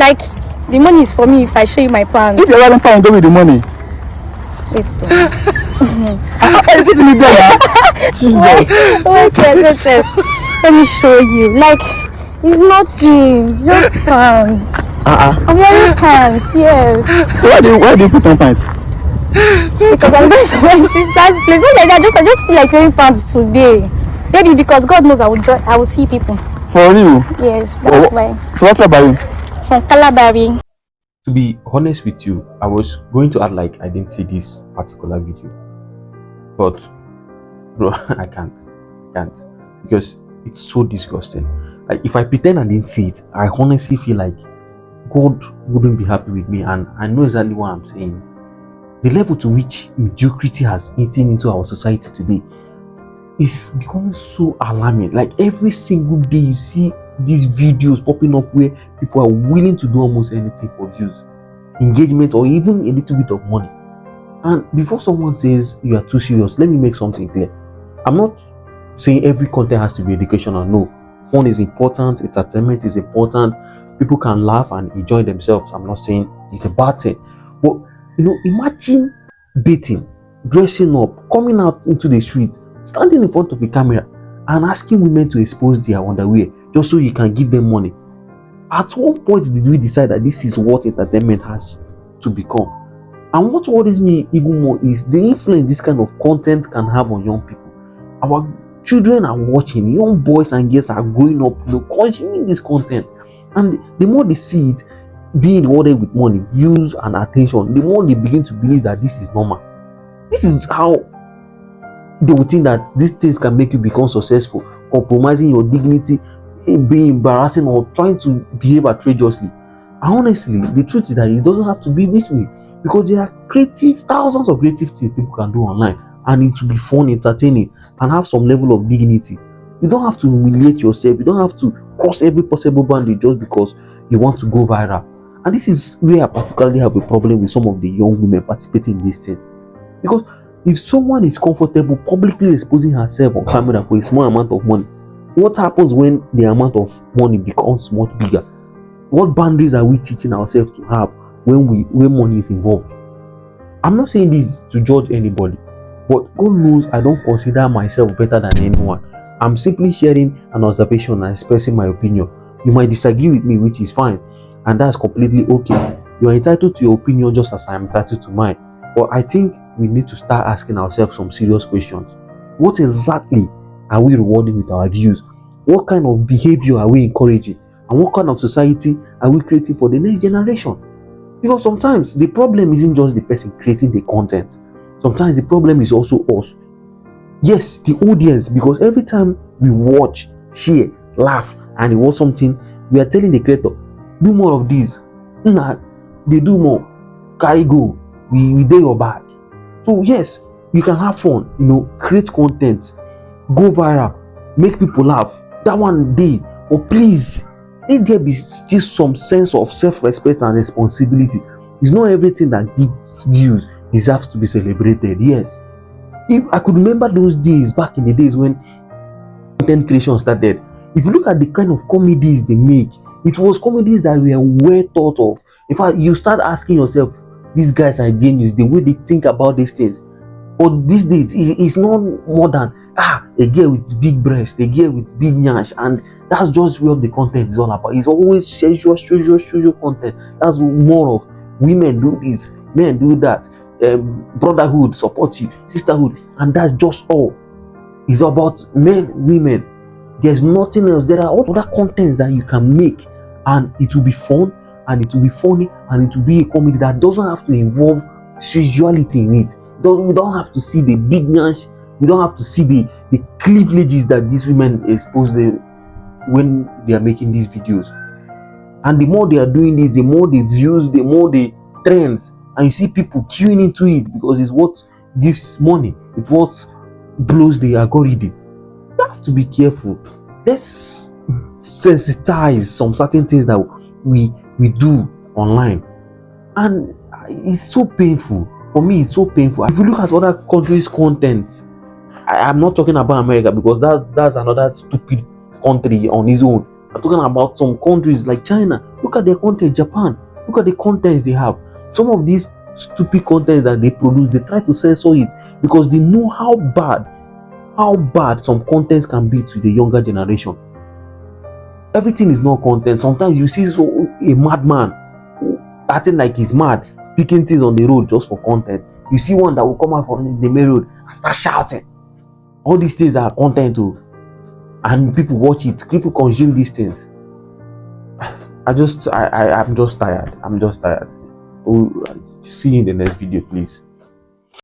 Like, the money is for me if I show you my pants. If you're wearing pants, don't with the money. Wait, Everything is there. Jesus. wait. Let me show you. Like, it's nothing. Just pants. I'm wearing pants, yes. So why do you put on pants? Because I'm going to my sister's place. Not like that. I just feel like wearing pants today. Maybe because God knows I will see people. For you? Yes, that's why. So what about you? From Calabari. To be honest with you, I was going to act like I didn't see this particular video, but bro, I can't because it's so disgusting. Like, if I pretend I didn't see it, I honestly feel like God wouldn't be happy with me, and I know exactly what I'm saying. The level to which mediocrity has eaten into our society today is becoming so alarming. Like, every single day you see these videos popping up where people are willing to do almost anything for views, engagement, or even a little bit of money. And before someone says you are too serious, let me make something clear. I'm not saying every content has to be educational. No, fun is important, entertainment is important, people can laugh and enjoy themselves. I'm not saying it's a bad thing, but imagine bathing, dressing up, coming out into the street, standing in front of a camera and asking women to expose their underwear just so you can give them money. At one point did we decide that this is what entertainment has to become? And what worries me even more is the influence this kind of content can have on young people. Our children are watching, young boys and girls are growing up consuming this content, and the more they see it being rewarded with money, views and attention, the more they begin to believe that this is normal. This is how they will think that these things can make you become successful, compromising your dignity, being embarrassing, or trying to behave outrageously. And honestly, the truth is that it doesn't have to be this way, because there are thousands of creative things people can do online, and it will be fun, entertaining, and have some level of dignity. You don't have to humiliate yourself. You don't have to cross every possible boundary just because you want to go viral. And this is where I particularly have a problem with some of the young women participating in this thing. Because if someone is comfortable publicly exposing herself on camera for a small amount of money, what happens when the amount of money becomes much bigger? What boundaries are we teaching ourselves to have when money is involved? I'm not saying this to judge anybody, but God knows I don't consider myself better than anyone. I'm simply sharing an observation and expressing my opinion. You might disagree with me, which is fine, and that's completely okay. You are entitled to your opinion just as I am entitled to mine. But I think we need to start asking ourselves some serious questions. What exactly are we rewarding with our views? What kind of behavior are we encouraging? And what kind of society are we creating for the next generation? Because sometimes the problem isn't just the person creating the content. Sometimes the problem is also us. Yes, the audience, because every time we watch, share, laugh, and watch something, we are telling the creator, do more of this. Nah, they do more. Carry go. We do your back. So yes, you can have fun, create content, go viral, make people laugh. That one day, but please, let there be still some sense of self-respect and responsibility. It's not everything that gets views deserves to be celebrated. Yes, if I could remember those days back in the days when content creation started, if you look at the kind of comedies they make, it was comedies that were well thought of. In fact, you start asking yourself, these guys are genius, the way they think about these things. But these days, it's not more than a girl with big breast, a girl with big nyash, and that's just what the content is all about. It's always social content. That's more of women do this, men do that, brotherhood, support you, sisterhood, and that's just all. It's about men, women. There's nothing else. There are other contents that you can make, and it will be fun, and it will be funny, and it will be a comedy that doesn't have to involve sexuality in it. We don't have to see the big nyash. We don't have to see the cleavages that these women expose them when they are making these videos. And the more they are doing this, the more the views, the more the trends, and you see people queuing into it because it's what gives money. It's what blows the algorithm. You have to be careful. Let's sensitize some certain things that we do online, and it's so painful. For me, it's so painful. If you look at other countries' content, I'm not talking about America because that's another stupid country on its own. I'm talking about some countries like China. Look Look at their content. Japan, look at the contents they have. Some of these stupid content that they produce, they try to censor it because they know how bad some contents can be to the younger generation. Everything is not content. Sometimes you see a madman acting like he's mad, picking things on the road just for content. You see one that will come out from the main road and start shouting. All these things are content too, and people watch it. People consume these things. I'm just tired. I'm just tired. See you in the next video, please.